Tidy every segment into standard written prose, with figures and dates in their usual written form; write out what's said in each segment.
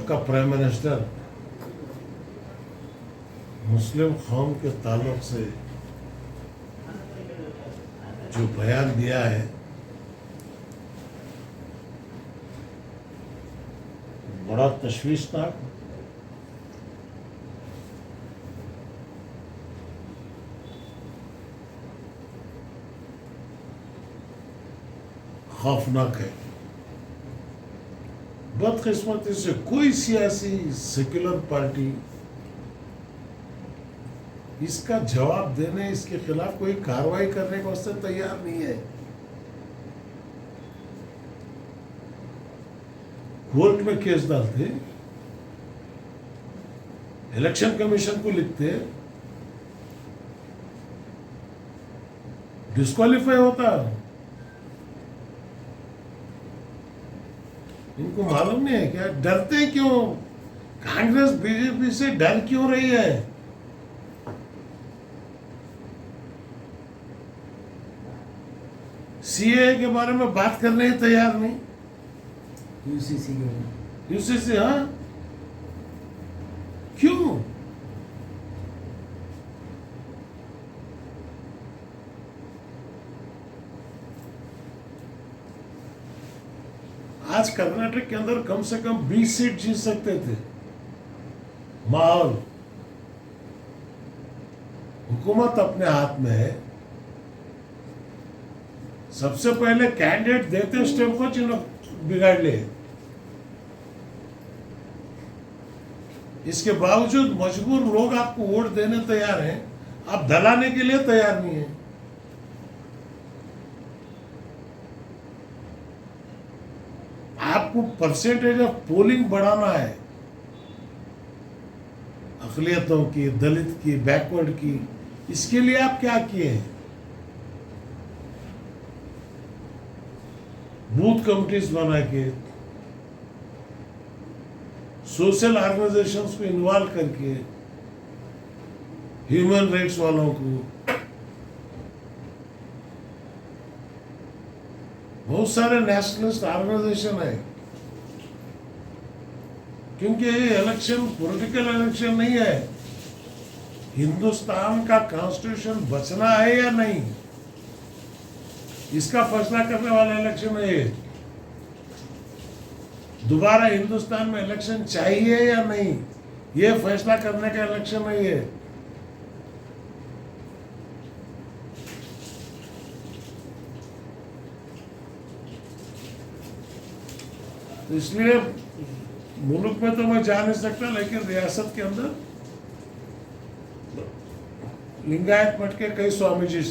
सबका prime minister मुस्लिम कौम के ताल्लुक से जो बयान दिया है बड़ा तशवीशनाक, खौफनाक है। बदकिस्मती से कोई सियासी सेक्युलर पार्टी इसका जवाब देने, इसके खिलाफ कोई कार्रवाई करने के वास्ते तैयार नहीं है। कोर्ट में केस डालते, इलेक्शन कमीशन को लिखते, डिस्क्वालीफाई होता। इनको मालूम नहीं है क्या? डरते क्यों? कांग्रेस बीजेपी से डर क्यों रही है? सीए के बारे में बात करने ही तैयार नहीं। यूसीसी हाँ, क्यों? आज कर्नाटक के अंदर कम से कम 20 सीट जीत सकते थे। माहौल, हुकूमत अपने हाथ में है। सबसे पहले कैंडिडेट देते स्टेप को जिन्होंने बिगाड़ लिए। इसके बावजूद मजबूर लोग आपको वोट देने तैयार हैं, आप दलाने के लिए तैयार नहीं है। आपको परसेंटेज ऑफ पोलिंग बढ़ाना है, अकलियतों की, दलित की, बैकवर्ड की। इसके लिए आप क्या किए हैं? बूथ कमिटीज बना के, सोशल ऑर्गेनाइजेशंस को इन्वॉल्व करके, ह्यूमन राइट्स वालों को, बहुत सारे नेशनलिस्ट ऑर्गेनाइजेशन है। क्योंकि ये इलेक्शन पॉलिटिकल इलेक्शन नहीं है, हिंदुस्तान का कॉन्स्टिट्यूशन बचना है या नहीं, इसका फैसला करने वाला इलेक्शन है। दोबारा हिंदुस्तान में इलेक्शन चाहिए या नहीं, ये फैसला करने का इलेक्शन है ये। तो इसलिए मुल्क में तो मैं जा नहीं सकता, लेकिन रियासत के अंदर लिंगायत मठ के कई स्वामीजी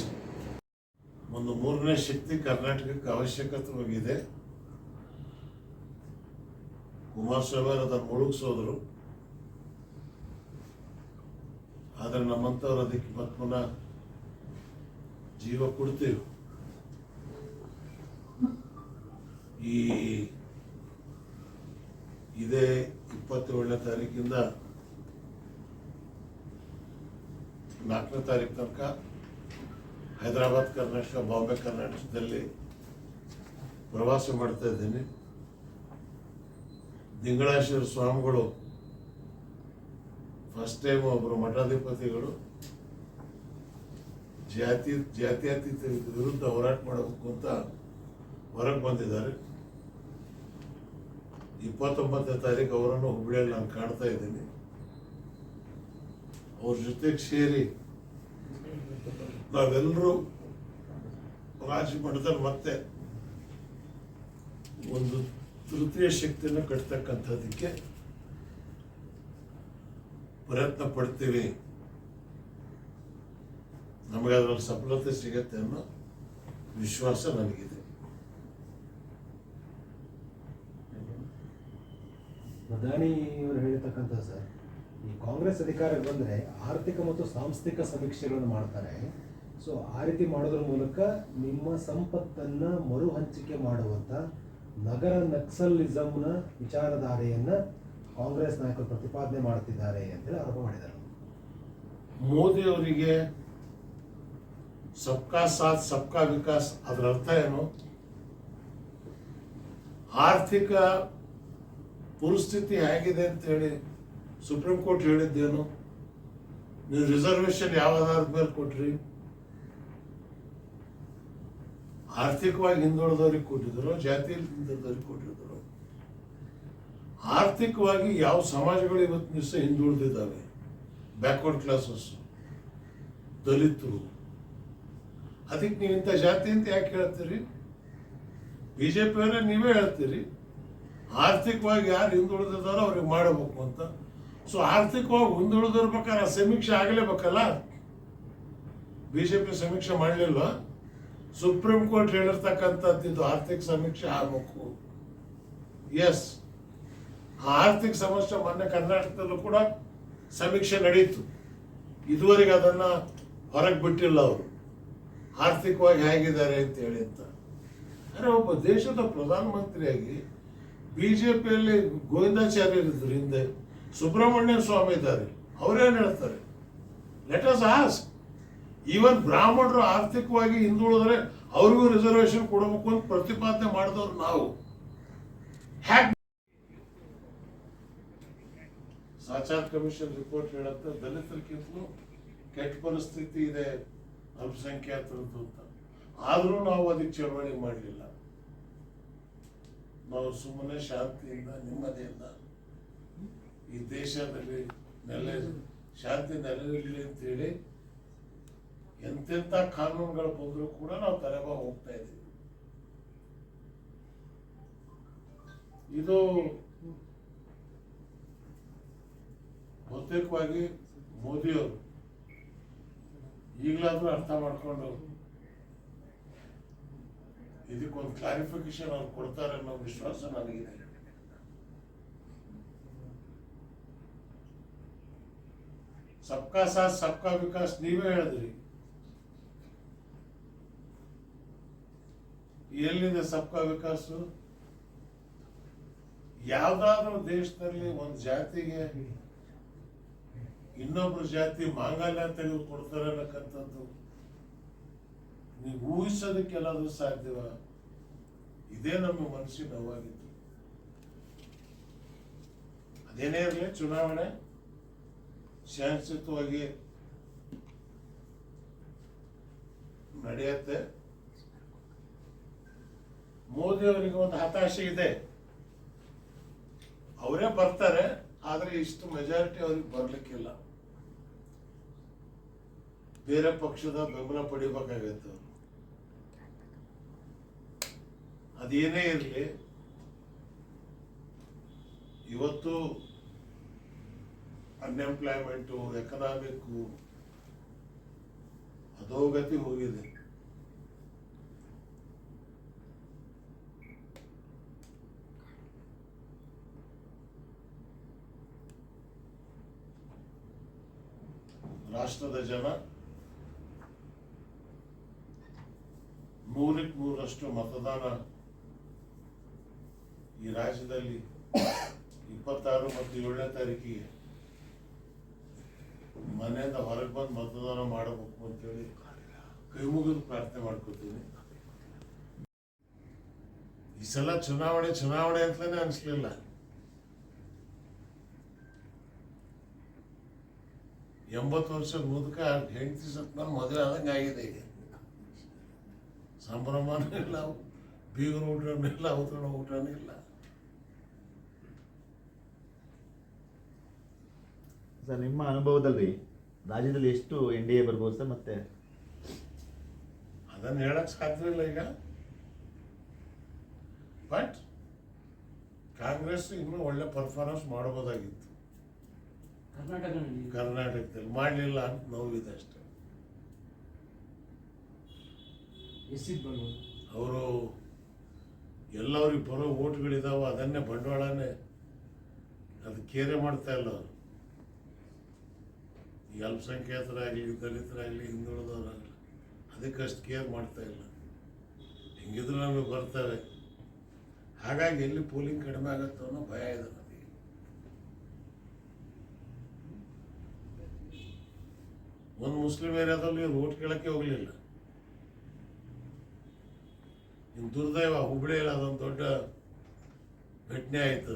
ಒಂದು ಮೂರನೇ ಶಕ್ತಿ ಕರ್ನಾಟಕಕ್ಕೆ ಅವಶ್ಯಕತೆ. ಕುಮಾರಸ್ವಾಮಿ ಅದನ್ನು ಮುಳುಗಿಸೋದ್ರು, ಆದರೆ ನಮ್ಮಂಥವ್ರು ಅದಕ್ಕೆ ಮತ್ತೆ ಪುನಃ ಜೀವ ಕೊಡ್ತೀವಿ. ಇದೇ 27ನೇ ತಾರೀಕಿಂದ 4ನೇ ತಾರೀಕು ತನಕ ಹೈದರಾಬಾದ್ ಕರ್ನಾಟಕ, ಬಾಂಬೆ ಕರ್ನಾಟಕದಲ್ಲಿ ಪ್ರವಾಸ ಮಾಡ್ತಾ ಇದ್ದೀನಿ. ದಿಂಗಳಾಶ್ವರ ಸ್ವಾಮಿಗಳು ಫಸ್ಟ್ ಟೈಮ್ ಒಬ್ಬರು ಮಠಾಧಿಪತಿಗಳು ಜಾತ್ಯತೀತ ವಿರುದ್ಧ ಹೋರಾಟ ಮಾಡಬೇಕು ಅಂತ ಹೊರಗೆ ಬಂದಿದ್ದಾರೆ. 29ನೇ ತಾರೀಕು ಅವರನ್ನು ಹುಬ್ಬಳ್ಳಿಯಲ್ಲಿ ನಾನು ಕಾಣ್ತಾ ಇದ್ದೀನಿ. ಅವ್ರ ಜೊತೆಗೆ ಸೇರಿ ನಾವೆಲ್ಲರೂ ರಾಜ್ಯ ಮಟ್ಟದಲ್ಲಿ ಮತ್ತೆ ಒಂದು ತೃತೀಯ ಶಕ್ತಿಯನ್ನು ಕಟ್ತಕ್ಕಂಥದ್ದಕ್ಕೆ ಪ್ರಯತ್ನ ಪಡ್ತೀವಿ. ನಮಗೆ ಅದರಲ್ಲಿ ಸಫಲತೆ ಸಿಗತ್ತೆ ಅನ್ನೋ ವಿಶ್ವಾಸ ನನಗಿದೆ. ಪ್ರಧಾನಿಯವರು ಹೇಳಿರ್ತಕ್ಕಂಥ ಸರ್, ಈ ಕಾಂಗ್ರೆಸ್ ಅಧಿಕಾರಕ್ಕೆ ಬಂದರೆ ಆರ್ಥಿಕ ಮತ್ತು ಸಾಂಸ್ಥಿಕ ಸಮೀಕ್ಷೆಗಳನ್ನು ಮಾಡ್ತಾರೆ. ಸೊ ಆ ರೀತಿ ಮಾಡೋದ್ರ ಮೂಲಕ ನಿಮ್ಮ ಸಂಪತ್ತನ್ನು ಮರು ಹಂಚಿಕೆ ಮಾಡುವಂಥ ನಗರ ನಕ್ಸಲಿಸಮ್ನ ವಿಚಾರಧಾರೆಯನ್ನು ಕಾಂಗ್ರೆಸ್ ನಾಯಕರು ಪ್ರತಿಪಾದನೆ ಮಾಡುತ್ತಿದ್ದಾರೆ ಅಂತೇಳಿ ಆರೋಪ ಮಾಡಿದ್ದಾರೆ. ಮೋದಿ ಅವರಿಗೆ ಸಬ್ಕಾ ಸಾಥ್ ಸಬ್ಕಾ ವಿಕಾಸ್ ಅದರ ಅರ್ಥ ಏನು? ಆರ್ಥಿಕ ಪರಿಸ್ಥಿತಿ ಹೇಗಿದೆ ಅಂತೇಳಿ ಸುಪ್ರೀಂ ಕೋರ್ಟ್ ಹೇಳಿದ್ದೇನು? ನೀವು ರಿಸರ್ವೇಶನ್ ಯಾವ ಆಧಾರದ ಮೇಲೆ ಕೊಟ್ರಿ? ಆರ್ಥಿಕವಾಗಿ ಹಿಂದುಳಿದವ್ರಿಗೆ ಕೊಟ್ಟಿದ್ರು, ಜಾತಿ ಹಿಂದುಳಿದವ್ರಿಗೆ ಕೊಟ್ಟಿದ್ರು. ಆರ್ಥಿಕವಾಗಿ ಯಾವ ಸಮಾಜಗಳು ಇವತ್ತು ದಿವಸ ಹಿಂದುಳಿದಿದ್ದಾವೆ? ಬ್ಯಾಕ್ವರ್ಡ್ ಕ್ಲಾಸಸ್, ದಲಿತರು. ಅದಕ್ಕೆ ನೀವು ಇಂಥ ಜಾತಿ ಅಂತ ಯಾಕೆ ಹೇಳ್ತೀರಿ? ಬಿಜೆಪಿಯವರೇ ನೀವೇ ಹೇಳ್ತೀರಿ ಆರ್ಥಿಕವಾಗಿ ಯಾರು ಹಿಂದುಳಿದಿದ್ದಾರೋ ಅವ್ರಿಗೆ ಮಾಡಬೇಕು ಅಂತ. ಸೊ ಆರ್ಥಿಕವಾಗಿ ಹಿಂದುಳಿದಿರ್ಬೇಕಾದ್ರೆ ಸಮೀಕ್ಷೆ ಆಗಲೇಬೇಕಲ್ಲ. ಬಿಜೆಪಿ ಸಮೀಕ್ಷೆ ಮಾಡಲಿಲ್ಲ. ಸುಪ್ರೀಂ ಕೋರ್ಟ್ ಹೇಳಿರ್ತಕ್ಕಂಥದ್ದು ಆರ್ಥಿಕ ಸಮೀಕ್ಷೆ ಆಗಬೇಕು. ಎಸ್, ಆ ಆರ್ಥಿಕ ಸಮಸ್ಯೆ ಮೊನ್ನೆ ಕರ್ನಾಟಕದಲ್ಲೂ ಕೂಡ ಸಮೀಕ್ಷೆ ನಡೀತು. ಇದುವರೆಗೆ ಅದನ್ನ ಹೊರಗೆ ಬಿಟ್ಟಿಲ್ಲ ಅವರು, ಆರ್ಥಿಕವಾಗಿ ಹೇಗಿದ್ದಾರೆ ಅಂತ ಹೇಳಿ ಅಂತ. ಅಂದರೆ ಒಬ್ಬ ದೇಶದ ಪ್ರಧಾನಮಂತ್ರಿಯಾಗಿ ಬಿಜೆಪಿಯಲ್ಲಿ ಗೋವಿಂದಾಚಾರ್ಯರಿದ್ರು, ಹಿಂದೆ ಸುಬ್ರಹ್ಮಣ್ಯ ಸ್ವಾಮಿ ಇದ್ದಾರೆ, ಅವರೇನು ಹೇಳ್ತಾರೆ? Let us ask. ಈವನ್ ಬ್ರಾಹ್ಮಣರು ಆರ್ಥಿಕವಾಗಿ ಹಿಂದುಳಿದ್ರೆ ಅವ್ರಿಗೂ ರಿಸರ್ವೇಶನ್ ಕೊಡಬೇಕು ಅಂತ ಪ್ರತಿಪಾದನೆ ಮಾಡಿದವ್ರು ನಾವು. ಹ್ಯಾಕ್ ಸಾಚಾರ್ ಕಮಿಷನ್ ರಿಪೋರ್ಟ್ ಹೇಳುತ್ತೆ ದಲಿತರಿಗಿಂತಲೂ ಕೆಟ್ಟ ಪರಿಸ್ಥಿತಿ ಇದೆ ಅಲ್ಪಸಂಖ್ಯಾತರದ್ದು ಅಂತ. ಆದರೂ ನಾವು ಅದಕ್ಕೆ ಚಳವಳಿ ಮಾಡಲಿಲ್ಲ. ನಾವು ಸುಮ್ಮನೆ ಶಾಂತಿಯಿಂದ ನೆಮ್ಮದಿಯಿಂದ ಈ ದೇಶದಲ್ಲಿ ಶಾಂತಿ ನೆಲೆನಿರಲಿ ಅಂತೇಳಿ ಎಂತೆಂಥ ಕಾನೂನುಗಳು ಬಂದರೂ ಕೂಡ ನಾವು ತಲೆಬಾ ಹೋಗ್ತಾ ಇದ್ದೀವಿ. ಇದು ಬಹುತೇಕವಾಗಿ ಮೋದಿಯವರು ಈಗಲಾದ್ರೂ ಅರ್ಥ ಮಾಡ್ಕೊಂಡು ಇದಕ್ಕೊಂದು ಕ್ಲಾರಿಫಿಕೇಶನ್ ಅವ್ರು ಕೊಡ್ತಾರೆ ಅನ್ನೋ ವಿಶ್ವಾಸ ನನಗಿದೆ. ಸಬ್ಕಾ ಸಾಥ್ ಸಬ್ಕಾ ವಿಕಾಸ್ ನೀವೇ ಹೇಳಿದ್ರಿ, ಎಲ್ಲಿದೆ ಸಬ್ಕಾ ವಿಕಾಸ್? ಯಾವ್ದಾದ್ರೂ ದೇಶದಲ್ಲಿ ಒಂದು ಜಾತಿಗೆ ಇನ್ನೊಬ್ರು ಜಾತಿ ಮಾಂಗಲ್ಯ ತೆಗೆದು ಕೊಡ್ತಾರೆ ಅನ್ನಕ್ಕಂಥದ್ದು ನೀವು ಊಹಿಸೋದಕ್ಕೆಲ್ಲಾದ್ರೂ ಸಾಧ್ಯವ? ಇದೇ ನಮ್ಮ ಮನಸ್ಸಿನ ನೋವಾಗಿತ್ತು. ಅದೇನೇ ಇರಲಿ, ಚುನಾವಣೆ ಶಾಂತಿಯುತವಾಗಿ ನಡೆಯುತ್ತೆ. ಮೋದಿ ಅವರಿಗೆ ಒಂದು ಹತಾಶೆ ಇದೆ, ಅವರೇ ಬರ್ತಾರೆ, ಆದ್ರೆ ಇಷ್ಟು ಮೆಜಾರಿಟಿ ಅವ್ರಿಗೆ ಬರ್ಲಿಕ್ಕಿಲ್ಲ. ಬೇರೆ ಪಕ್ಷದ ಬೆಂಬಲ ಪಡಿಬೇಕಾಗತ್ತೆ ಅವರು. ಅದೇನೇ ಇರಲಿ, ಇವತ್ತು ಅನ್ಎಂಪ್ಲಾಯ್ಮೆಂಟು, ಎಕನಾಮಿಕ್ಕು ಅಧೋಗತಿ ಹೋಗಿದೆ. ರಾಷ್ಟ್ರದ ಜನ 100% ಮತದಾನ ಈ ರಾಜ್ಯದಲ್ಲಿ 26 ಮತ್ತು 7ನೇ ತಾರೀಕಿಗೆ ಮನೆಯಿಂದ ಹೊರಗೆ ಬಂದು ಮತದಾನ ಮಾಡಬೇಕು ಅಂತೇಳಿ ಕೈ ಮುಗಿದು ಪ್ರಾರ್ಥನೆ ಮಾಡ್ಕೊತೀನಿ. ಈ ಸಲ ಚುನಾವಣೆ ಅಂತಲೇ ಅನಿಸ್ಲಿಲ್ಲ. ಎಂಬತ್ತು ವರ್ಷದ ಮುದುಕ ಹೆಂಡತಿ ಸತ್ನ ಮದುವೆ ಆದಂಗೆ ಆಗಿದೆ. ಈಗ ಸಂಭ್ರಮನೂ ಇಲ್ಲ, ಬೀಗರ ಊಟನೂ ಇಲ್ಲ, ಔತಣ ಊಟನೂ ಇಲ್ಲ. ಸರ್, ನಿಮ್ಮ ಅನುಭವದಲ್ಲಿ ರಾಜ್ಯದಲ್ಲಿ ಎಷ್ಟು NDA ಬರ್ಬೋದು ಸರ್? ಮತ್ತೆ ಅದನ್ನು ಹೇಳಕ್ ಸಾಧ್ಯ ಇಲ್ಲ ಈಗ. ಬಟ್ ಕಾಂಗ್ರೆಸ್ ಇನ್ನೂ ಒಳ್ಳೆ ಪರ್ಫಾರ್ಮೆನ್ಸ್ ಮಾಡಬಹುದಾಗಿತ್ತು ಕರ್ನಾಟಕದಲ್ಲಿ, ಮಾಡಲಿಲ್ಲ ಅಂತ ನೋವಿದೆ ಅಷ್ಟೇ. ಅವರು ಎಲ್ಲವ್ರಿಗೆ ಬರೋ ಓಟ್ಗಳಿದಾವ, ಅದನ್ನೇ ಬಂಡವಾಳನೇ, ಅದು ಕೇರೆ ಮಾಡ್ತಾ ಇಲ್ಲ ಅವರು. ಈ ಅಲ್ಪಸಂಖ್ಯಾತರಾಗಲಿ, ದಲಿತರಾಗಲಿ, ಹಿಂದುಳಿದವರಾಗಲಿ ಅದಕ್ಕಷ್ಟು ಕೇರ್ ಮಾಡ್ತಾ ಇಲ್ಲ. ಹೆಂಗಿದ್ರು ನಮಗೆ ಬರ್ತವೆ. ಹಾಗಾಗಿ ಎಲ್ಲಿ ಪೋಲಿಂಗ್ ಕಡಿಮೆ ಆಗುತ್ತೋ ಅನ್ನೋ ಭಯ ಇದೆ ನನಗೆ. ಒಂದು ಮುಸ್ಲಿಂ ಏರಿಯಾದಲ್ಲಿ ಇವ್ರು ಓಟ್ ಕೇಳಕ್ಕೆ ಹೋಗ್ಲಿಲ್ಲ. ಇನ್ನು ದುರ್ದೈವ ಹುಬ್ಳಿಯಲ್ಲಿ ಅದೊಂದು ದೊಡ್ಡ ಘಟನೆ ಆಯ್ತು.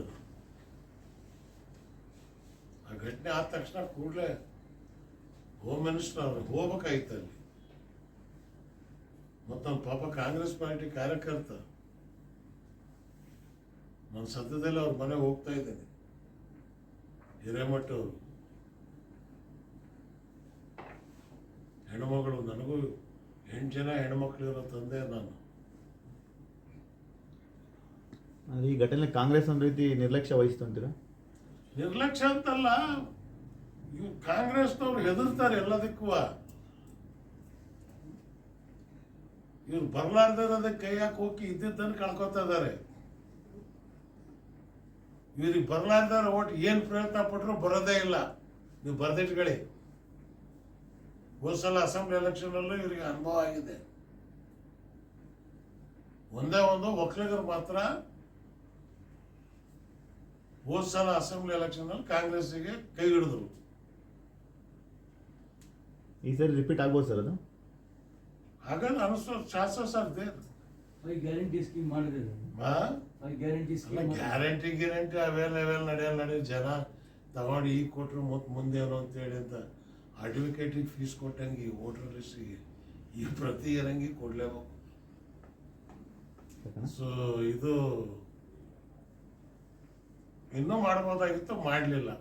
ಘಟನೆ ಆದ ತಕ್ಷಣ ಕೂಡಲೇ ಹೋಮ್ ಮಿನಿಸ್ಟರ್ ಅವ್ರು ಹೋಗ್ಬೇಕಾಗಿತ್ತು ಅಲ್ಲಿ. ಮತ್ತೊಂದು ಪಾಪ ಕಾಂಗ್ರೆಸ್ ಪಾರ್ಟಿ ಕಾರ್ಯಕರ್ತ, ನಾನು ಸದ್ಯದಲ್ಲಿ ಅವ್ರ ಮನೆಗೆ ಹೋಗ್ತಾ ಇದ್ದೇನೆ, ಹಿರೇಮಠ ಅವರು. ಹೆಣ್ಮಗಳು, ನನಗೂ 8 ಜನ ಹೆಣ್ಮಕ್ಳಿರೋ ತಂದೆ ನಾನು. ಈ ಘಟನೆ ಕಾಂಗ್ರೆಸ್ ಒಂದು ರೀತಿ ನಿರ್ಲಕ್ಷ್ಯ ವಹಿಸ್ತು ಅಂತೀರಾ? ನಿರ್ಲಕ್ಷ್ಯ ಅಂತಲ್ಲ, ಇವು ಕಾಂಗ್ರೆಸ್ನವ್ರು ಹೆದರ್ತಾರೆ ಎಲ್ಲದಕ್ಕೂ. ಇವ್ರು ಬರ್ಲಾರ್ದಕ್ಕೆ ಕೈ ಹಾಕಿ ಹೋಗಿ ಇದ್ದಿದ್ದನ್ನು ಕಳ್ಕೊತಾ ಇದ್ದಾರೆ. ಇವ್ರಿಗೆ ಬರ್ಲಾರ್ದಾರ ಒಟ್ಟು ಏನು ಪ್ರಯತ್ನ ಪಟ್ಟರು ಬರೋದೇ ಇಲ್ಲ. ನೀವು ಬರ್ದಿಟ್ಕೊಳ್ಳಿ, ಹೋದ ಸಲ ಅಸೆಂಬ್ಲಿ ಎಲೆಕ್ಷನಲ್ಲೂ ಇವರಿಗೆ ಅನುಭವ ಆಗಿದೆ. ಒಂದೇ ಒಂದು ಒಕ್ಕಲಿಗರು ಮಾತ್ರ ಹೋದ ಸಲ ಅಸೆಂಬ್ಲಿ ಎಲೆಕ್ಷನ್ ಕಾಂಗ್ರೆಸ್ಸಿಗೆ ಕೈ ಹಿಡಿದ್ರು. ಈ ಸರಿ ರಿಪೀಟ್ ಆಗ್ಬೋದು ಸರ್ ಅದು? ಹಾಗಾದ್ರೆ ಅನಿಸೋ chances are there. Guarantee scheme ಮಾಡಿದ್ರೆ ಗ್ಯಾರಂಟಿ ಸ್ಕೀಮ್ ಗ್ಯಾರಂಟಿ ಅವೆಲ್ಲ ನಡೆಯಲ್ಲ. ಜನ ತಗೊಂಡು ಈಗ ಕೊಟ್ಟರು ಮತ್ತು ಮುಂದೇನು ಅಂತೇಳಿ ಅಂತ ಅಡ್ವೊಕೇಟಿಗೆ ಫೀಸ್ ಕೊಟ್ಟಂಗೆ ಈ ವೋಟರ್ ಲಿಸ್ಟಿಗೆ ಈ ಪ್ರತಿ ಇರಂಗಿ ಕೊಡಲೇಬೇಕು. ಸೊ ಇದು ಇನ್ನೂ ಮಾಡ್ಬೋದಾಗಿತ್ತು, ಮಾಡಲಿಲ್ಲ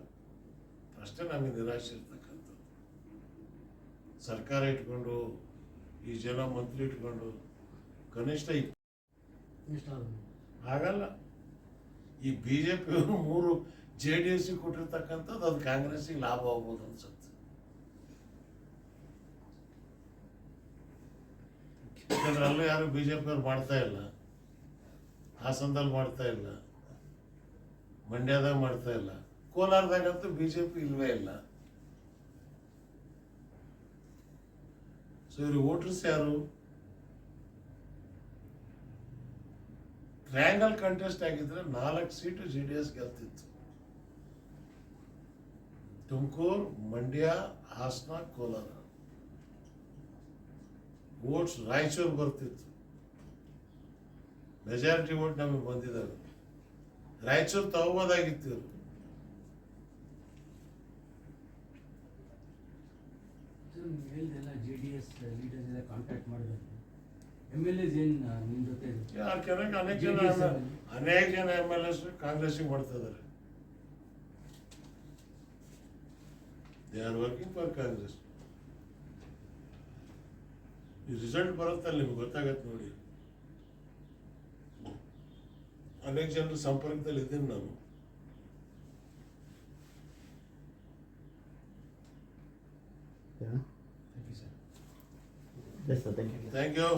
ಅಷ್ಟೇ. ನಮಗೆ ನಿರಾಶೆ ಇರ್ತಕ್ಕಂಥದ್ದು. ಸರ್ಕಾರ ಇಟ್ಕೊಂಡು ಈ ಜನ ಮಂತ್ರಿ ಇಟ್ಕೊಂಡು ಕನಿಷ್ಠ ಆಗಲ್ಲ. ಈ BJP 3 JDS ಕೊಟ್ಟಿರ್ತಕ್ಕಂಥದ್ದು ಅದು ಕಾಂಗ್ರೆಸ್ಸಿಗೆ ಲಾಭ ಆಗ್ಬೋದು ಅನ್ಸುತ್ತೆ. ಯಾಕಂದ್ರೆ ಅಲ್ಲೂ ಯಾರು BJP ಅವ್ರು ಮಾಡ್ತಾ ಇಲ್ಲ, ಹಾಸನದಲ್ಲಿ ಮಾಡ್ತಾ ಇಲ್ಲ, ಮಂಡ್ಯದಾಗ ಮಾಡ್ತಾ ಇಲ್ಲ, ಕೋಲಾರದಾಗಂತೂ BJP ಇಲ್ವೇ ಇಲ್ಲ. ಸೊ ಇವ್ರಿಗೆ ವೋಟರ್ಸ್ ಯಾರು? ಟ್ರಯಾಂಗಲ್ ಕಂಟೆಸ್ಟ್ ಆಗಿದ್ರೆ 4 ಸೀಟು JDS ಗೆಲ್ತಿತ್ತು. ತುಮಕೂರು, ಮಂಡ್ಯ, ಹಾಸನ, ಕೋಲಾರ. ವೋಟ್ಸ್ ರಾಯಚೂರು ಬರ್ತಿತ್ತು. ಮೆಜಾರಿಟಿ ವೋಟ್ ನಮಗೆ ಬಂದಿದ್ದಾವೆ. ರಾಯಚೂರು ತಗೋಬೋದಾಗಿತ್ತು ಇವರು. ಹೇಳ್ದೆಲ್ಲ JDS ಲೀಡರ್ಸ್ ಎಲ್ಲ ಕಾಂಟ್ಯಾಕ್ಟ್ ಮಾಡಿದ್ರೆ MLAs ಏನು ನಿಮ್ಮ ಜೊತೆ ಅನೇಕ ಜನ MLAs ಕಾಂಗ್ರೆಸ್ಸಿಗೆ ಮಾಡ್ತಾ ಇದ್ದಾರೆ. They are working for Congress. ಈ ರಿಸಲ್ಟ್ ಬರುತ್ತಲ್ಲ ನಿಮ್ಗೆ ಗೊತ್ತಾಗತ್ತೆ ನೋಡಿ. ಅನೇಕ ಜನರ ಸಂಪರ್ಕದಲ್ಲಿ ಇದ್ದೀನಿ ನಾನು. Thank you sir. Yes sir, thank you. Thank you.